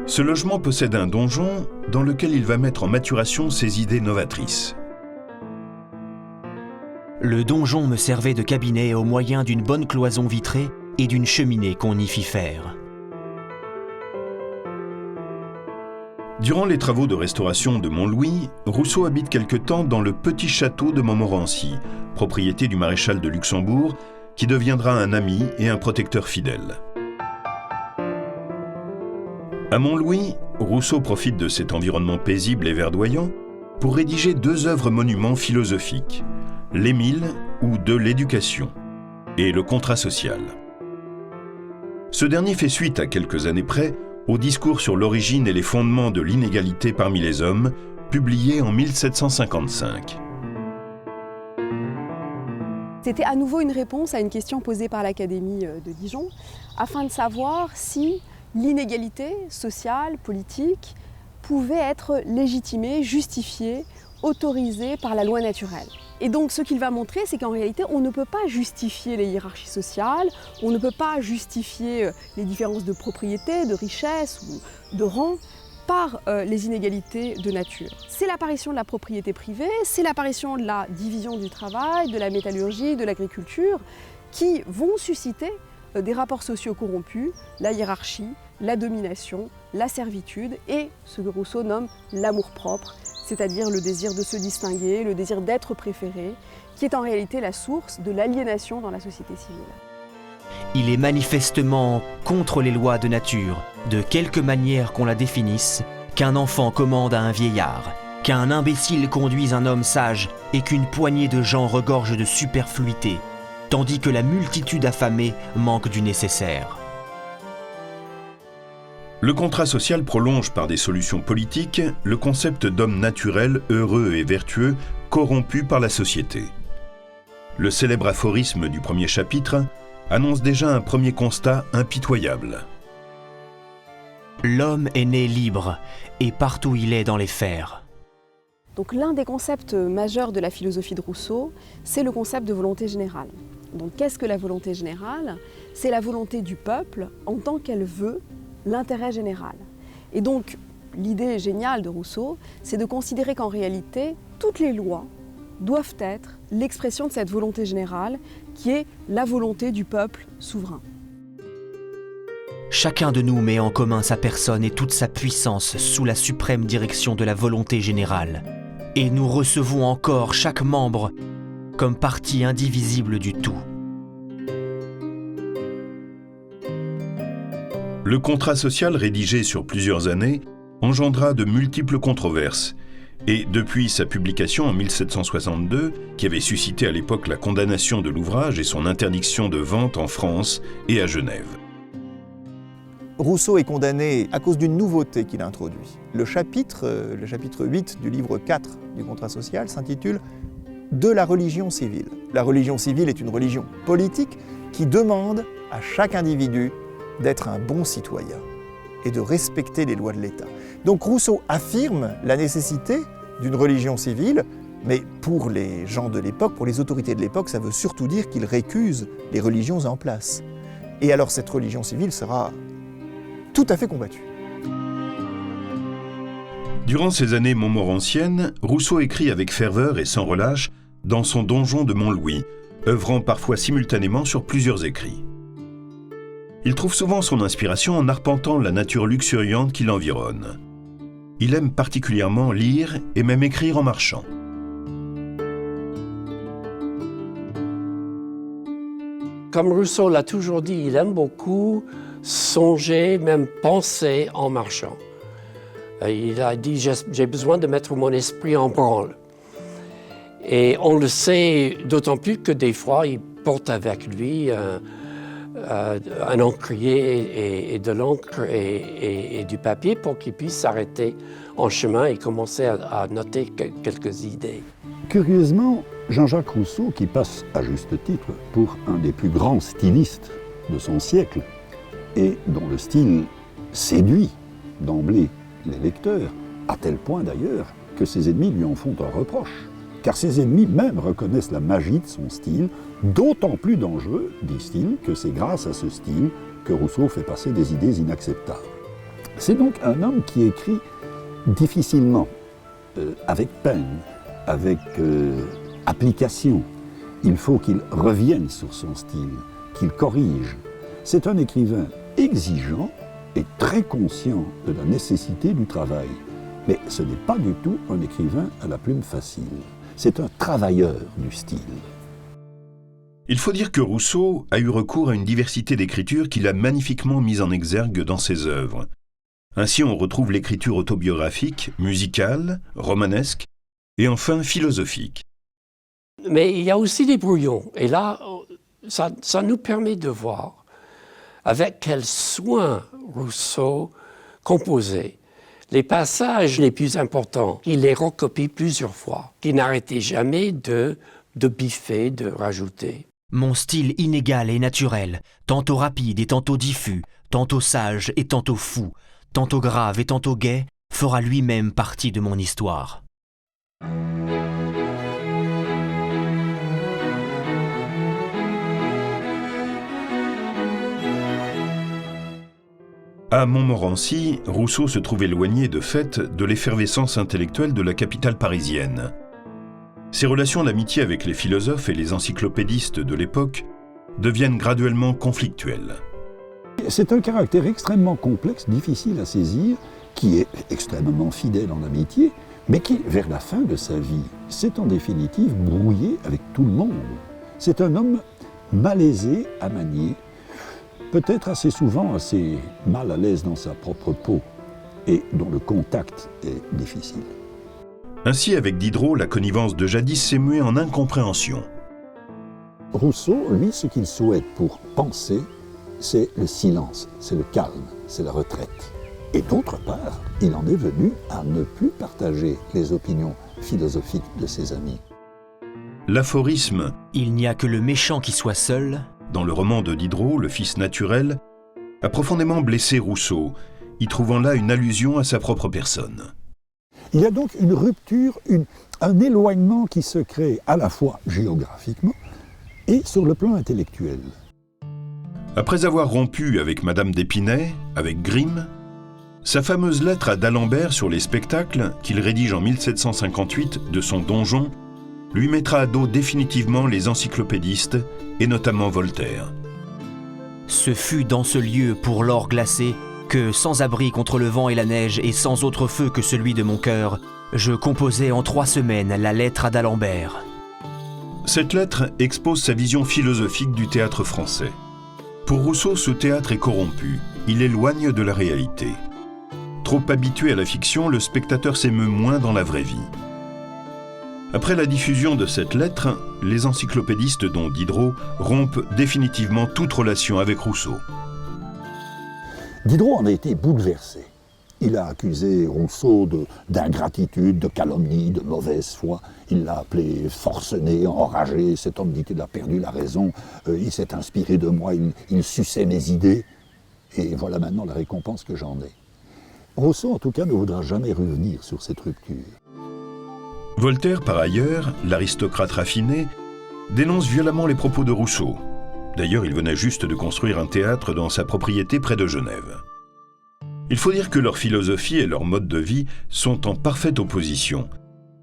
Ce logement possède un donjon dans lequel il va mettre en maturation ses idées novatrices. Le donjon me servait de cabinet au moyen d'une bonne cloison vitrée et d'une cheminée qu'on y fit faire. Durant les travaux de restauration de Montlouis, Rousseau habite quelque temps dans le petit château de Montmorency, propriété du maréchal de Luxembourg, qui deviendra un ami et un protecteur fidèle. À Montlouis, Rousseau profite de cet environnement paisible et verdoyant pour rédiger 2 œuvres monuments philosophiques, l'Émile ou De l'éducation et le contrat social. Ce dernier fait suite à quelques années près au discours sur l'origine et les fondements de l'inégalité parmi les hommes, publié en 1755. C'était à nouveau une réponse à une question posée par l'Académie de Dijon, afin de savoir si l'inégalité sociale, politique, pouvait être légitimée, justifiée, autorisée par la loi naturelle. Et donc ce qu'il va montrer, c'est qu'en réalité, on ne peut pas justifier les hiérarchies sociales, on ne peut pas justifier les différences de propriété, de richesse ou de rang par les inégalités de nature. C'est l'apparition de la propriété privée, c'est l'apparition de la division du travail, de la métallurgie, de l'agriculture, qui vont susciter des rapports sociaux corrompus, la hiérarchie, la domination, la servitude et ce que Rousseau nomme l'amour-propre, c'est-à-dire le désir de se distinguer, le désir d'être préféré, qui est en réalité la source de l'aliénation dans la société civile. Il est manifestement contre les lois de nature, de quelque manière qu'on la définisse, qu'un enfant commande à un vieillard, qu'un imbécile conduise un homme sage et qu'une poignée de gens regorge de superfluité, tandis que la multitude affamée manque du nécessaire. Le contrat social prolonge par des solutions politiques le concept d'homme naturel, heureux et vertueux, corrompu par la société. Le célèbre aphorisme du premier chapitre annonce déjà un premier constat impitoyable. L'homme est né libre, et partout il est dans les fers. Donc l'un des concepts majeurs de la philosophie de Rousseau, c'est le concept de volonté générale. Donc qu'est-ce que la volonté générale? C'est la volonté du peuple en tant qu'elle veut l'intérêt général. Et donc l'idée géniale de Rousseau, c'est de considérer qu'en réalité, toutes les lois doivent être l'expression de cette volonté générale qui est la volonté du peuple souverain. Chacun de nous met en commun sa personne et toute sa puissance sous la suprême direction de la volonté générale. Et nous recevons encore chaque membre comme partie indivisible du tout. Le contrat social rédigé sur plusieurs années engendra de multiples controverses et depuis sa publication en 1762, qui avait suscité à l'époque la condamnation de l'ouvrage et son interdiction de vente en France et à Genève. Rousseau est condamné à cause d'une nouveauté qu'il a introduite. Le chapitre 8 du livre 4 du contrat social s'intitule « De la religion civile ». La religion civile est une religion politique qui demande à chaque individu d'être un bon citoyen et de respecter les lois de l'État. Donc Rousseau affirme la nécessité d'une religion civile, mais pour les gens de l'époque, pour les autorités de l'époque, ça veut surtout dire qu'ils récusent les religions en place. Et alors cette religion civile sera tout à fait combattue. Durant ces années montmorenciennes, Rousseau écrit avec ferveur et sans relâche dans son donjon de Montlouis, œuvrant parfois simultanément sur plusieurs écrits. Il trouve souvent son inspiration en arpentant la nature luxuriante qui l'environne. Il aime particulièrement lire et même écrire en marchant. Comme Rousseau l'a toujours dit, il aime beaucoup songer, même penser en marchant. Il a dit « j'ai besoin de mettre mon esprit en branle ». Et on le sait d'autant plus que des fois, il porte avec lui un encrier et de l'encre et du papier pour qu'il puisse s'arrêter en chemin et commencer à noter quelques idées. Curieusement, Jean-Jacques Rousseau, qui passe à juste titre pour un des plus grands stylistes de son siècle et dont le style séduit d'emblée les lecteurs, à tel point d'ailleurs que ses ennemis lui en font un reproche. Car ses ennemis même reconnaissent la magie de son style, d'autant plus dangereux, disent-ils, que c'est grâce à ce style que Rousseau fait passer des idées inacceptables. C'est donc un homme qui écrit difficilement, avec peine, avec application. Il faut qu'il revienne sur son style, qu'il corrige. C'est un écrivain exigeant et très conscient de la nécessité du travail. Mais ce n'est pas du tout un écrivain à la plume facile. C'est un travailleur du style. Il faut dire que Rousseau a eu recours à une diversité d'écritures qu'il a magnifiquement mise en exergue dans ses œuvres. Ainsi, on retrouve l'écriture autobiographique, musicale, romanesque et enfin philosophique. Mais il y a aussi des brouillons. Et là, ça nous permet de voir avec quel soin Rousseau composait les passages les plus importants. Il les recopie plusieurs fois, qu'il n'arrêtait jamais de biffer, de rajouter. Mon style inégal et naturel, tantôt rapide et tantôt diffus, tantôt sage et tantôt fou, tantôt grave et tantôt gai, fera lui-même partie de mon histoire. À Montmorency, Rousseau se trouve éloigné de fait de l'effervescence intellectuelle de la capitale parisienne. Ses relations d'amitié avec les philosophes et les encyclopédistes de l'époque deviennent graduellement conflictuelles. C'est un caractère extrêmement complexe, difficile à saisir, qui est extrêmement fidèle en amitié, mais qui, vers la fin de sa vie, s'est en définitive brouillé avec tout le monde. C'est un homme malaisé à manier, peut-être assez souvent assez mal à l'aise dans sa propre peau, et dont le contact est difficile. Ainsi, avec Diderot, la connivence de jadis s'est muée en incompréhension. Rousseau, lui, ce qu'il souhaite pour penser, c'est le silence, c'est le calme, c'est la retraite. Et d'autre part, il en est venu à ne plus partager les opinions philosophiques de ses amis. L'aphorisme « Il n'y a que le méchant qui soit seul » dans le roman de Diderot, Le Fils naturel, a profondément blessé Rousseau, y trouvant là une allusion à sa propre personne. Il y a donc une rupture, un éloignement qui se crée à la fois géographiquement et sur le plan intellectuel. Après avoir rompu avec Madame d'Épinay, avec Grimm, sa fameuse lettre à d'Alembert sur les spectacles, qu'il rédige en 1758 de son donjon, lui mettra à dos définitivement les encyclopédistes, et notamment Voltaire. Ce fut dans ce lieu pour l'or glacé que, sans abri contre le vent et la neige et sans autre feu que celui de mon cœur, je composai en 3 semaines la lettre à d'Alembert. Cette lettre expose sa vision philosophique du théâtre français. Pour Rousseau, ce théâtre est corrompu, il éloigne de la réalité. Trop habitué à la fiction, le spectateur s'émeut moins dans la vraie vie. Après la diffusion de cette lettre, les encyclopédistes, dont Diderot, rompent définitivement toute relation avec Rousseau. Diderot en a été bouleversé. Il a accusé Rousseau d'ingratitude, de calomnie, de mauvaise foi. Il l'a appelé forcené, enragé. Cet homme dit qu'il a perdu la raison. Il s'est inspiré de moi, il suçait mes idées. Et voilà maintenant la récompense que j'en ai. Rousseau, en tout cas, ne voudra jamais revenir sur cette rupture. Voltaire, par ailleurs, l'aristocrate raffiné, dénonce violemment les propos de Rousseau. D'ailleurs, il venait juste de construire un théâtre dans sa propriété près de Genève. Il faut dire que leur philosophie et leur mode de vie sont en parfaite opposition.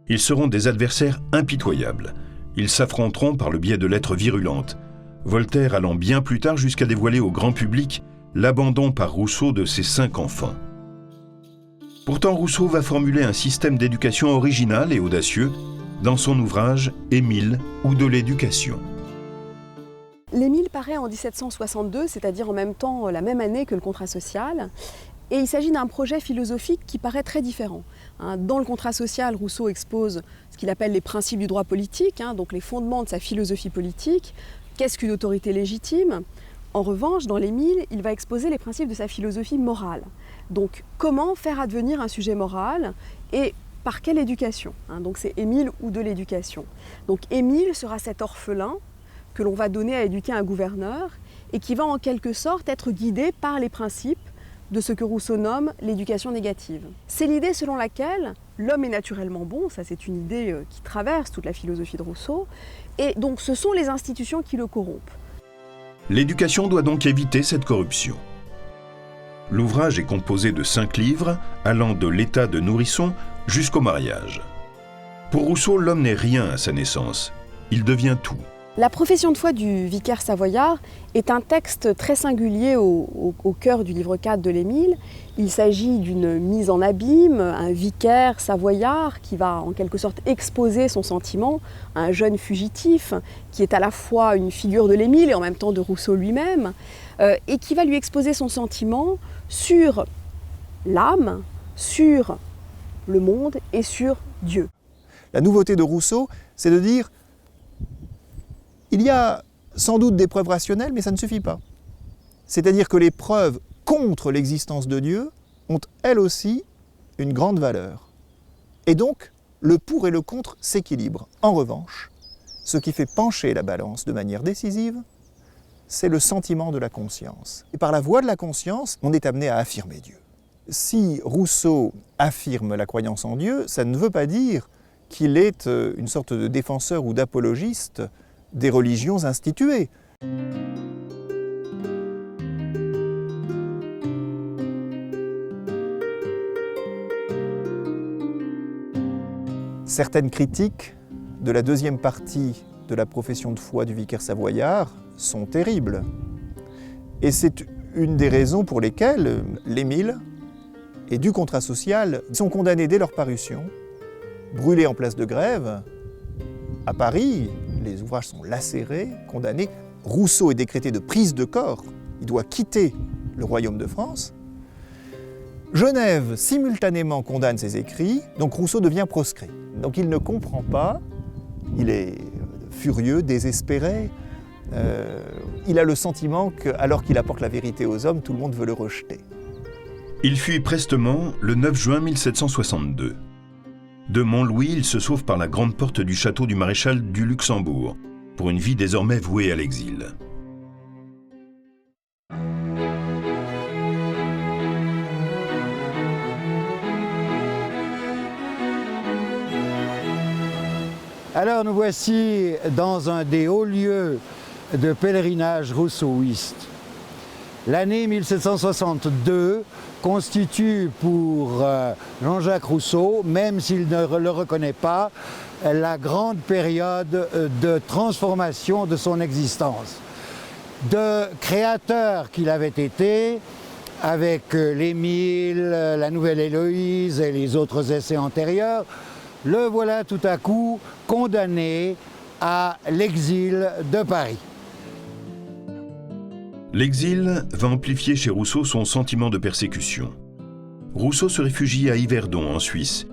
Ils seront des adversaires impitoyables. Ils s'affronteront par le biais de lettres virulentes, Voltaire allant bien plus tard jusqu'à dévoiler au grand public l'abandon par Rousseau de ses 5 enfants. Pourtant, Rousseau va formuler un système d'éducation original et audacieux dans son ouvrage « Émile ou de l'éducation ». L'Émile paraît en 1762, c'est-à-dire en même temps, la même année que le contrat social. Et il s'agit d'un projet philosophique qui paraît très différent. Dans le contrat social, Rousseau expose ce qu'il appelle les principes du droit politique, donc les fondements de sa philosophie politique. Qu'est-ce qu'une autorité légitime ? En revanche, dans l'Émile, il va exposer les principes de sa philosophie morale. Donc, comment faire advenir un sujet moral et par quelle éducation ? Donc c'est Émile ou de l'éducation. Donc Émile sera cet orphelin que l'on va donner à éduquer un gouverneur et qui va en quelque sorte être guidé par les principes de ce que Rousseau nomme l'éducation négative. C'est l'idée selon laquelle l'homme est naturellement bon, ça c'est une idée qui traverse toute la philosophie de Rousseau, et donc ce sont les institutions qui le corrompent. L'éducation doit donc éviter cette corruption. L'ouvrage est composé de 5 livres, allant de l'état de nourrisson jusqu'au mariage. Pour Rousseau, l'homme n'est rien à sa naissance, il devient tout. La profession de foi du vicaire savoyard est un texte très singulier au cœur du livre 4 de l'Émile. Il s'agit d'une mise en abîme, un vicaire savoyard qui va en quelque sorte exposer son sentiment à un jeune fugitif qui est à la fois une figure de l'Émile et en même temps de Rousseau lui-même, et qui va lui exposer son sentiment sur l'âme, sur le monde et sur Dieu. La nouveauté de Rousseau, c'est de dire il y a sans doute des preuves rationnelles, mais ça ne suffit pas. C'est-à-dire que les preuves contre l'existence de Dieu ont elles aussi une grande valeur. Et donc, le pour et le contre s'équilibrent. En revanche, ce qui fait pencher la balance de manière décisive, c'est le sentiment de la conscience. Et par la voie de la conscience, on est amené à affirmer Dieu. Si Rousseau affirme la croyance en Dieu, ça ne veut pas dire qu'il est une sorte de défenseur ou d'apologiste des religions instituées. Certaines critiques de la deuxième partie de la profession de foi du vicaire savoyard sont terribles. Et c'est une des raisons pour lesquelles l'Émile et du contrat social sont condamnés dès leur parution, brûlés en place de Grève. À Paris, les ouvrages sont lacérés, condamnés. Rousseau est décrété de prise de corps. Il doit quitter le royaume de France. Genève, simultanément, condamne ses écrits, donc Rousseau devient proscrit. Donc il ne comprend pas, il est furieux, désespéré. Il a le sentiment qu'alors qu'il apporte la vérité aux hommes, tout le monde veut le rejeter. Il fuit prestement le 9 juin 1762. De Montlouis, il se sauve par la grande porte du château du maréchal du Luxembourg, pour une vie désormais vouée à l'exil. Alors nous voici dans un des hauts lieux de pèlerinage rousseauiste. L'année 1762 constitue pour Jean-Jacques Rousseau, même s'il ne le reconnaît pas, la grande période de transformation de son existence. De créateur qu'il avait été, avec l'Émile, la Nouvelle Héloïse et les autres essais antérieurs, le voilà tout à coup condamné à l'exil de Paris. L'exil va amplifier chez Rousseau son sentiment de persécution. Rousseau se réfugie à Yverdon, en Suisse,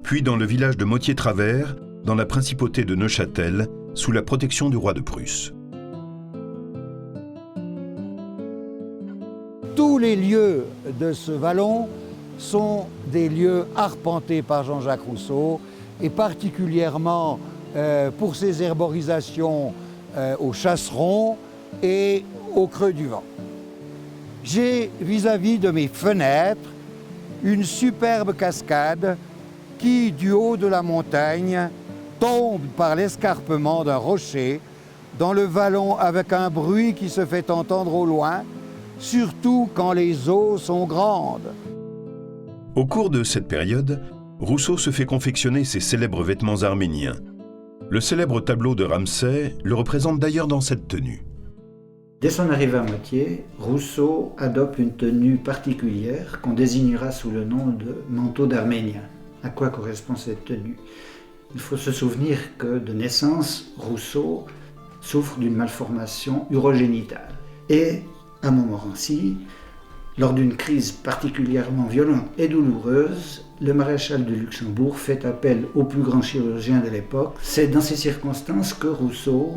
puis dans le village de Motier-Travers, dans la principauté de Neuchâtel, sous la protection du roi de Prusse. Tous les lieux de ce vallon sont des lieux arpentés par Jean-Jacques Rousseau, et particulièrement pour ses herborisations aux chasserons et au creux du vent. J'ai vis-à-vis de mes fenêtres une superbe cascade qui, du haut de la montagne, tombe par l'escarpement d'un rocher dans le vallon avec un bruit qui se fait entendre au loin, surtout quand les eaux sont grandes. Au cours de cette période, Rousseau se fait confectionner ses célèbres vêtements arméniens. Le célèbre tableau de Ramsay le représente d'ailleurs dans cette tenue. Dès son arrivée à Moitié, Rousseau adopte une tenue particulière qu'on désignera sous le nom de manteau d'Arménien. À quoi correspond cette tenue? Il faut se souvenir que de naissance, Rousseau souffre d'une malformation urogénitale. Et à Montmorency, lors d'une crise particulièrement violente et douloureuse, le maréchal de Luxembourg fait appel au plus grand chirurgien de l'époque. C'est dans ces circonstances que Rousseau,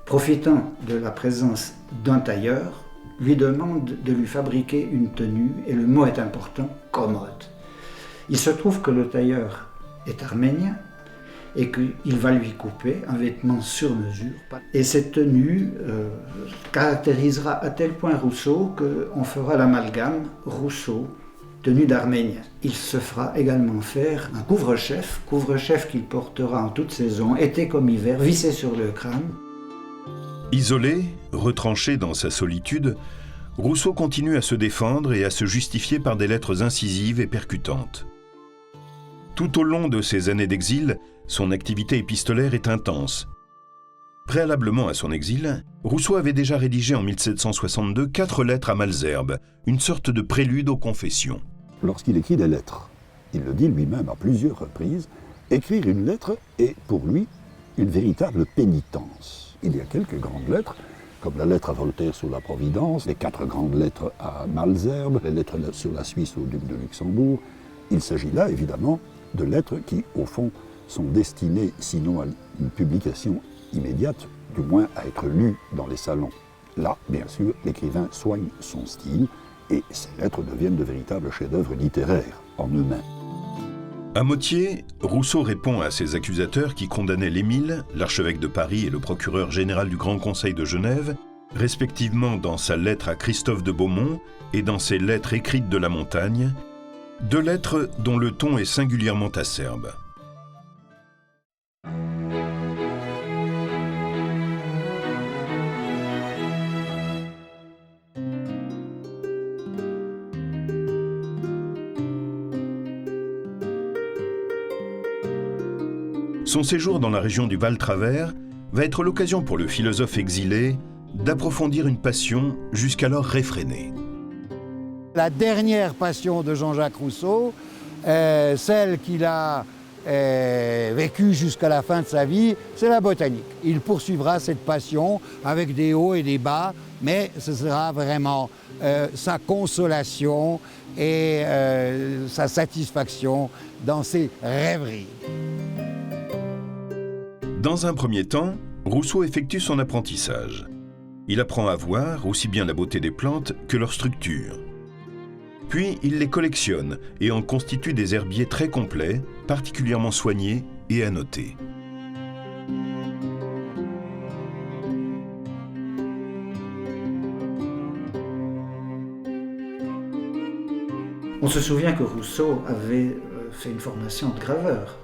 profitant de la présence d'un tailleur, lui demande de lui fabriquer une tenue, et le mot est important, commode. Il se trouve que le tailleur est arménien et qu'il va lui couper un vêtement sur mesure. Et cette tenue caractérisera à tel point Rousseau qu'on fera l'amalgame Rousseau, tenue d'Arménien. Il se fera également faire un couvre-chef qu'il portera en toute saison, été comme hiver, vissé sur le crâne. Isolé, retranché dans sa solitude, Rousseau continue à se défendre et à se justifier par des lettres incisives et percutantes. Tout au long de ses années d'exil, son activité épistolaire est intense. Préalablement à son exil, Rousseau avait déjà rédigé en 1762 4 lettres à Malesherbes, une sorte de prélude aux confessions. Lorsqu'il écrit des lettres, il le dit lui-même à plusieurs reprises, écrire une lettre est pour lui une véritable pénitence. Il y a quelques grandes lettres, comme la lettre à Voltaire sur la Providence, les 4 grandes lettres à Malesherbes, les lettres sur la Suisse au duc de Luxembourg. Il s'agit là, évidemment, de lettres qui, au fond, sont destinées, sinon à une publication immédiate, du moins à être lues dans les salons. Là, bien sûr, l'écrivain soigne son style et ces lettres deviennent de véritables chefs-d'œuvre littéraires en eux-mêmes. À Motier, Rousseau répond à ses accusateurs qui condamnaient l'Émile, l'archevêque de Paris et le procureur général du Grand Conseil de Genève, respectivement dans sa lettre à Christophe de Beaumont et dans ses lettres écrites de la montagne, 2 lettres dont le ton est singulièrement acerbe. Son séjour dans la région du Val-Travers va être l'occasion pour le philosophe exilé d'approfondir une passion jusqu'alors réfrénée. La dernière passion de Jean-Jacques Rousseau, celle qu'il a vécue jusqu'à la fin de sa vie, c'est la botanique. Il poursuivra cette passion avec des hauts et des bas, mais ce sera vraiment sa consolation et sa satisfaction dans ses rêveries. Dans un premier temps, Rousseau effectue son apprentissage. Il apprend à voir aussi bien la beauté des plantes que leur structure. Puis il les collectionne et en constitue des herbiers très complets, particulièrement soignés et annotés. On se souvient que Rousseau avait fait une formation de graveur.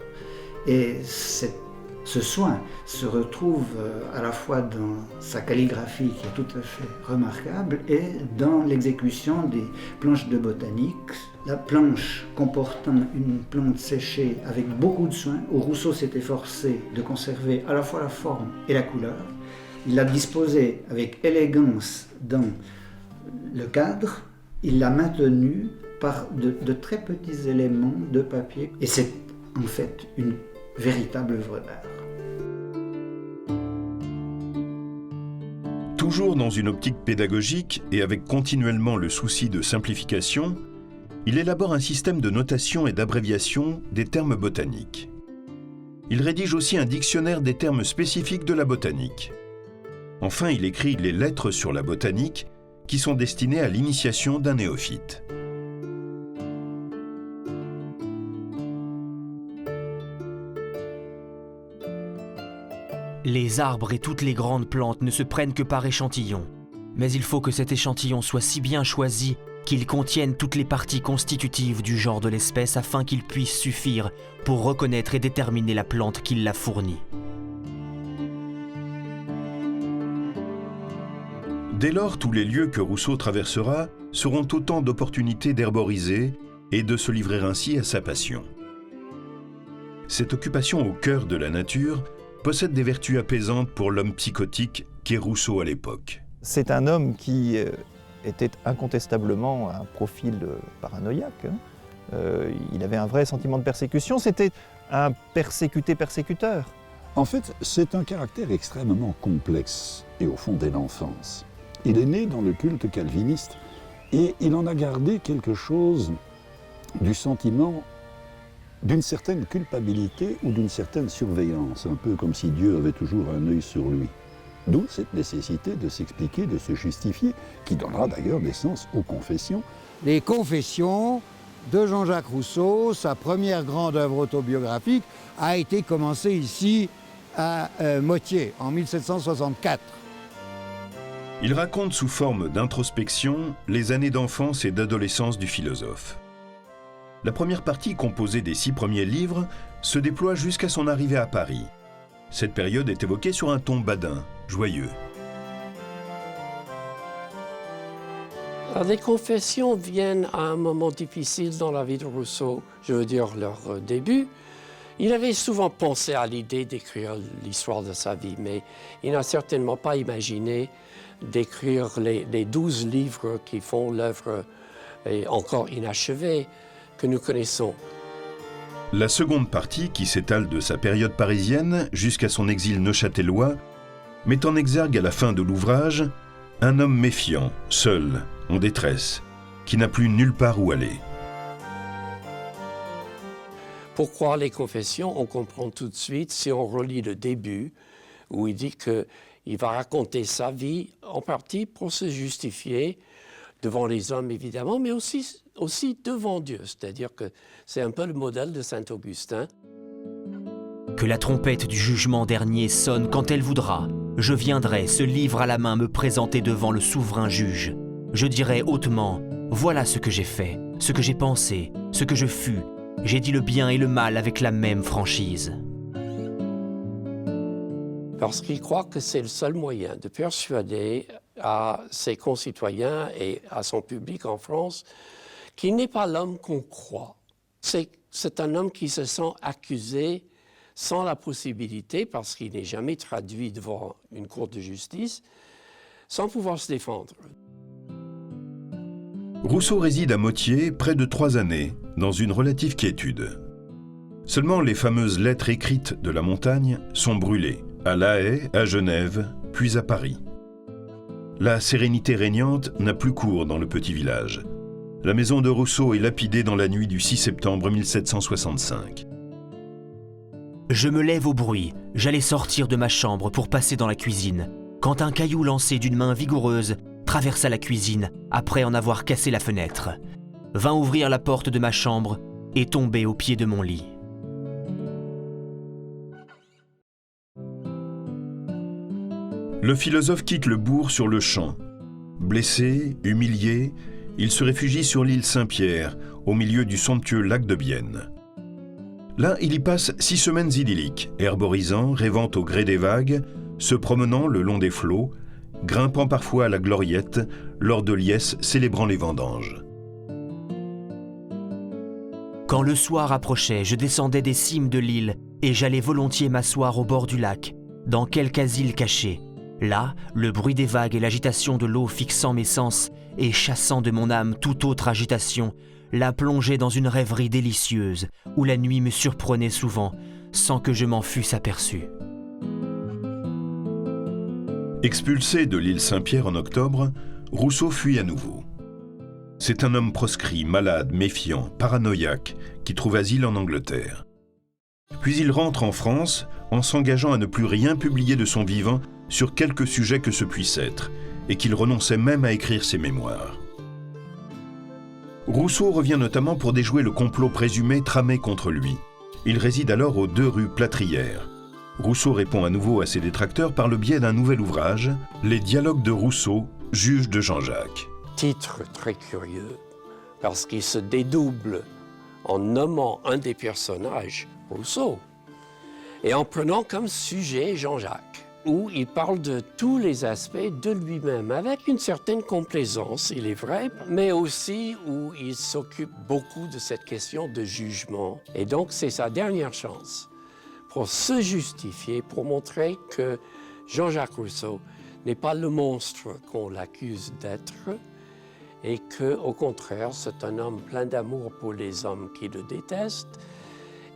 Et ce soin se retrouve à la fois dans sa calligraphie qui est tout à fait remarquable et dans l'exécution des planches de botanique. La planche comportant une plante séchée avec beaucoup de soin, où Rousseau s'est efforcé de conserver à la fois la forme et la couleur. Il l'a disposée avec élégance dans le cadre, il l'a maintenue par de très petits éléments de papier et c'est en fait une véritable œuvre d'art. Toujours dans une optique pédagogique et avec continuellement le souci de simplification, il élabore un système de notation et d'abréviation des termes botaniques. Il rédige aussi un dictionnaire des termes spécifiques de la botanique. Enfin, il écrit les lettres sur la botanique qui sont destinées à l'initiation d'un néophyte. Les arbres et toutes les grandes plantes ne se prennent que par échantillon. Mais il faut que cet échantillon soit si bien choisi qu'il contienne toutes les parties constitutives du genre de l'espèce afin qu'il puisse suffire pour reconnaître et déterminer la plante qui l'a fourni. Dès lors, tous les lieux que Rousseau traversera seront autant d'opportunités d'herboriser et de se livrer ainsi à sa passion. Cette occupation au cœur de la nature possède des vertus apaisantes pour l'homme psychotique qu'est Rousseau à l'époque. C'est un homme qui était incontestablement un profil paranoïaque. Il avait un vrai sentiment de persécution. C'était un persécuté-persécuteur. En fait, c'est un caractère extrêmement complexe et au fond dès l'enfance. Il est né dans le culte calviniste et il en a gardé quelque chose du sentiment d'une certaine culpabilité ou d'une certaine surveillance, un peu comme si Dieu avait toujours un œil sur lui. D'où cette nécessité de s'expliquer, de se justifier, qui donnera d'ailleurs naissance aux confessions. Les Confessions de Jean-Jacques Rousseau, sa première grande œuvre autobiographique, a été commencée ici à Motier, en 1764. Il raconte sous forme d'introspection les années d'enfance et d'adolescence du philosophe. La première partie, composée des 6 premiers livres, se déploie jusqu'à son arrivée à Paris. Cette période est évoquée sur un ton badin, joyeux. Alors, les confessions viennent à un moment difficile dans la vie de Rousseau, je veux dire leur début. Il avait souvent pensé à l'idée d'écrire l'histoire de sa vie, mais il n'a certainement pas imaginé d'écrire les 12 livres qui font l'œuvre encore inachevée que nous connaissons. La seconde partie, qui s'étale de sa période parisienne jusqu'à son exil neuchâtelois, met en exergue à la fin de l'ouvrage un homme méfiant, seul, en détresse, qui n'a plus nulle part où aller. Pourquoi les confessions? On comprend tout de suite si on relit le début, où il dit qu'il va raconter sa vie en partie pour se justifier devant les hommes, évidemment, mais aussi devant Dieu. C'est-à-dire que c'est un peu le modèle de saint Augustin. Que la trompette du jugement dernier sonne quand elle voudra. Je viendrai, ce livre à la main, me présenter devant le souverain juge. Je dirai hautement, voilà ce que j'ai fait, ce que j'ai pensé, ce que je fus. J'ai dit le bien et le mal avec la même franchise. Parce qu'il croit que c'est le seul moyen de persuader à ses concitoyens et à son public en France qu'il n'est pas l'homme qu'on croit. C'est un homme qui se sent accusé sans la possibilité, parce qu'il n'est jamais traduit devant une cour de justice, sans pouvoir se défendre. Rousseau réside à Motier près de 3 années, dans une relative quiétude. Seulement les fameuses lettres écrites de la montagne sont brûlées, à La Haye, à Genève, puis à Paris. La sérénité régnante n'a plus cours dans le petit village. La maison de Rousseau est lapidée dans la nuit du 6 septembre 1765. Je me lève au bruit, j'allais sortir de ma chambre pour passer dans la cuisine, quand un caillou lancé d'une main vigoureuse traversa la cuisine après en avoir cassé la fenêtre, vint ouvrir la porte de ma chambre et tomber au pied de mon lit. Le philosophe quitte le bourg sur le champ. Blessé, humilié, il se réfugie sur l'île Saint-Pierre, au milieu du somptueux lac de Bienne. Là, il y passe 6 semaines idylliques, herborisant, rêvant au gré des vagues, se promenant le long des flots, grimpant parfois à la gloriette, lors de liesses célébrant les vendanges. Quand le soir approchait, je descendais des cimes de l'île et j'allais volontiers m'asseoir au bord du lac, dans quelque asile caché. Là, le bruit des vagues et l'agitation de l'eau fixant mes sens et chassant de mon âme toute autre agitation, la plongeait dans une rêverie délicieuse où la nuit me surprenait souvent sans que je m'en fusse aperçu. Expulsé de l'île Saint-Pierre en octobre, Rousseau fuit à nouveau. C'est un homme proscrit, malade, méfiant, paranoïaque, qui trouve asile en Angleterre. Puis il rentre en France en s'engageant à ne plus rien publier de son vivant sur quelque sujet que ce puisse être, et qu'il renonçait même à écrire ses mémoires. Rousseau revient notamment pour déjouer le complot présumé tramé contre lui. Il réside alors aux 2 rues Plâtrière. Rousseau répond à nouveau à ses détracteurs par le biais d'un nouvel ouvrage, Les Dialogues de Rousseau, juge de Jean-Jacques. Titre très curieux, parce qu'il se dédouble en nommant un des personnages, Rousseau, et en prenant comme sujet Jean-Jacques, où il parle de tous les aspects de lui-même, avec une certaine complaisance, il est vrai, mais aussi où il s'occupe beaucoup de cette question de jugement. Et donc c'est sa dernière chance pour se justifier, pour montrer que Jean-Jacques Rousseau n'est pas le monstre qu'on l'accuse d'être, et qu'au contraire, c'est un homme plein d'amour pour les hommes qui le détestent,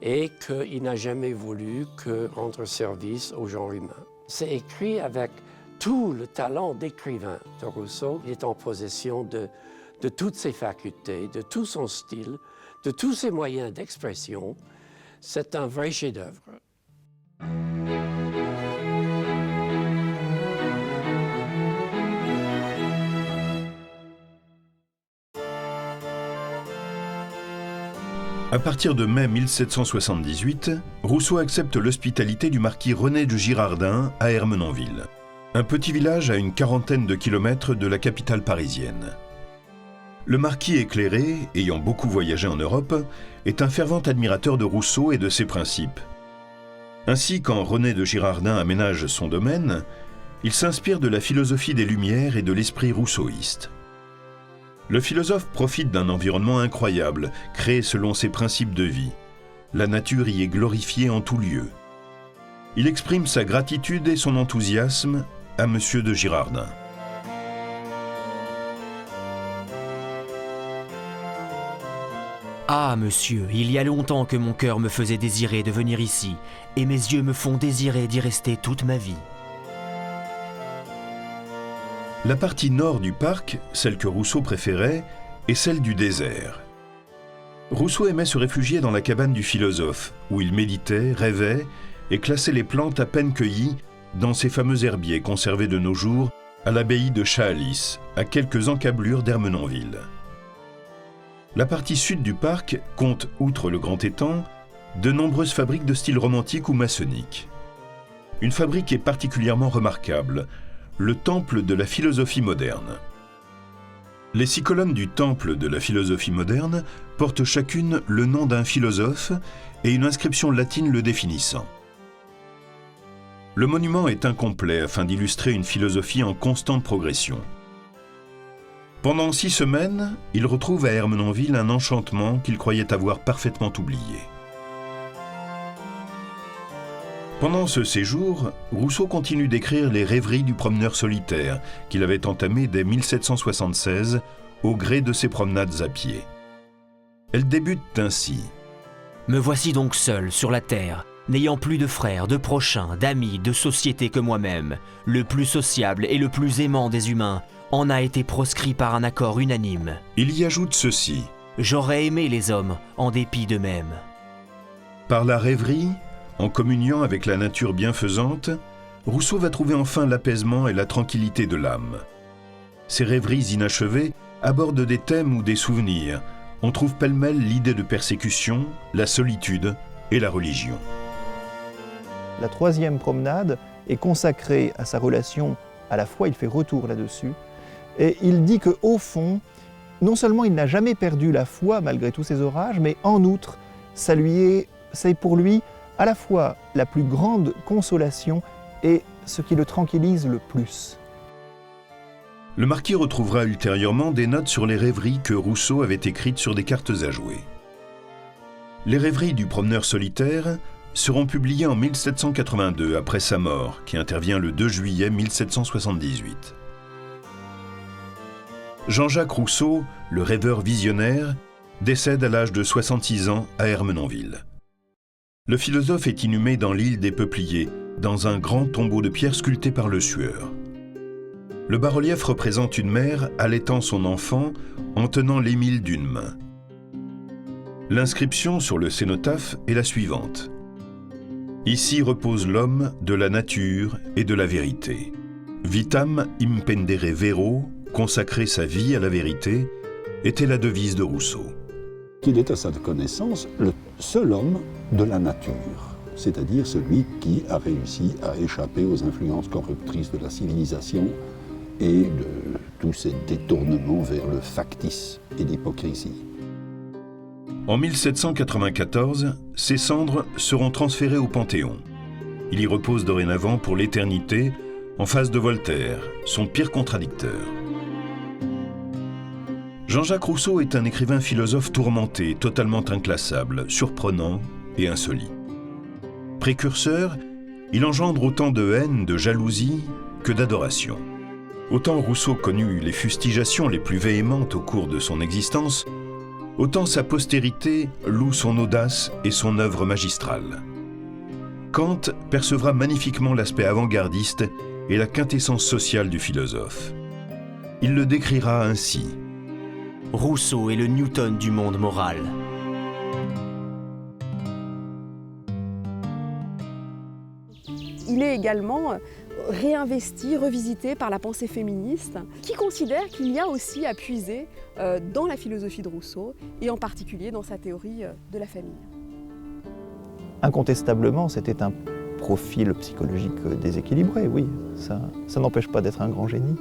et qu'il n'a jamais voulu que rendre service au genre humain. C'est écrit avec tout le talent d'écrivain de Rousseau. Il est en possession de toutes ses facultés, de tout son style, de tous ses moyens d'expression. C'est un vrai chef-d'œuvre. À partir de mai 1778, Rousseau accepte l'hospitalité du marquis René de Girardin à Ermenonville, un petit village à une 40aine de kilomètres de la capitale parisienne. Le marquis éclairé, ayant beaucoup voyagé en Europe, est un fervent admirateur de Rousseau et de ses principes. Ainsi, quand René de Girardin aménage son domaine, il s'inspire de la philosophie des Lumières et de l'esprit rousseauiste. Le philosophe profite d'un environnement incroyable, créé selon ses principes de vie. La nature y est glorifiée en tout lieu. Il exprime sa gratitude et son enthousiasme à Monsieur de Girardin. Ah, monsieur, il y a longtemps que mon cœur me faisait désirer de venir ici, et mes yeux me font désirer d'y rester toute ma vie. La partie nord du parc, celle que Rousseau préférait, est celle du désert. Rousseau aimait se réfugier dans la cabane du philosophe, où il méditait, rêvait et classait les plantes à peine cueillies dans ces fameux herbiers conservés de nos jours à l'abbaye de Chaalis, à quelques encablures d'Ermenonville. La partie sud du parc compte, outre le grand étang, de nombreuses fabriques de style romantique ou maçonnique. Une fabrique est particulièrement remarquable, le Temple de la philosophie moderne. Les 6 colonnes du Temple de la philosophie moderne portent chacune le nom d'un philosophe et une inscription latine le définissant. Le monument est incomplet afin d'illustrer une philosophie en constante progression. Pendant 6 semaines, il retrouve à Ermenonville un enchantement qu'il croyait avoir parfaitement oublié. Pendant ce séjour, Rousseau continue d'écrire les rêveries du promeneur solitaire qu'il avait entamées dès 1776 au gré de ses promenades à pied. Elles débutent ainsi. « Me voici donc seul sur la terre, n'ayant plus de frères, de prochains, d'amis, de société que moi-même, le plus sociable et le plus aimant des humains, en a été proscrit par un accord unanime. Il y ajoute ceci. J'aurais aimé les hommes, en dépit d'eux-mêmes. Par la rêverie, en communiant avec la nature bienfaisante, Rousseau va trouver enfin l'apaisement et la tranquillité de l'âme. Ses rêveries inachevées abordent des thèmes ou des souvenirs. On trouve pêle-mêle l'idée de persécution, la solitude et la religion. La 3e promenade est consacrée à sa relation, à la fois il fait retour là-dessus, et il dit qu'au fond, non seulement il n'a jamais perdu la foi malgré tous ces orages, mais en outre, c'est pour lui à la fois la plus grande consolation et ce qui le tranquillise le plus. Le marquis retrouvera ultérieurement des notes sur les rêveries que Rousseau avait écrites sur des cartes à jouer. Les rêveries du promeneur solitaire seront publiées en 1782 après sa mort, qui intervient le 2 juillet 1778. Jean-Jacques Rousseau, le rêveur visionnaire, décède à l'âge de 66 ans à Ermenonville. Le philosophe est inhumé dans l'île des Peupliers, dans un grand tombeau de pierre sculpté par Le Sueur. Le bas-relief représente une mère allaitant son enfant en tenant l'Émile d'une main. L'inscription sur le cénotaphe est la suivante. Ici repose l'homme de la nature et de la vérité. Vitam impendere vero, consacrer sa vie à la vérité, était la devise de Rousseau. Il est à sa connaissance le seul homme de la nature, c'est-à-dire celui qui a réussi à échapper aux influences corruptrices de la civilisation et de tous ces détournements vers le factice et l'hypocrisie. En 1794, ses cendres seront transférées au Panthéon. Il y repose dorénavant pour l'éternité, en face de Voltaire, son pire contradicteur. Jean-Jacques Rousseau est un écrivain philosophe tourmenté, totalement inclassable, surprenant et insolite. Précurseur, il engendre autant de haine, de jalousie que d'adoration. Autant Rousseau connut les fustigations les plus véhémentes au cours de son existence, autant sa postérité loue son audace et son œuvre magistrale. Kant percevra magnifiquement l'aspect avant-gardiste et la quintessence sociale du philosophe. Il le décrira ainsi. Rousseau est le Newton du monde moral. Il est également réinvesti, revisité par la pensée féministe, qui considère qu'il y a aussi à puiser dans la philosophie de Rousseau, et en particulier dans sa théorie de la famille. Incontestablement, c'était un profil psychologique déséquilibré, oui. Ça n'empêche pas d'être un grand génie.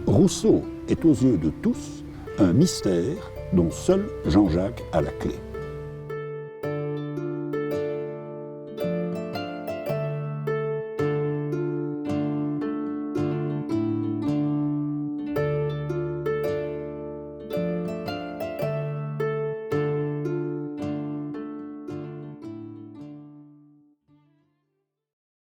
Rousseau est aux yeux de tous un mystère dont seul Jean-Jacques a la clé.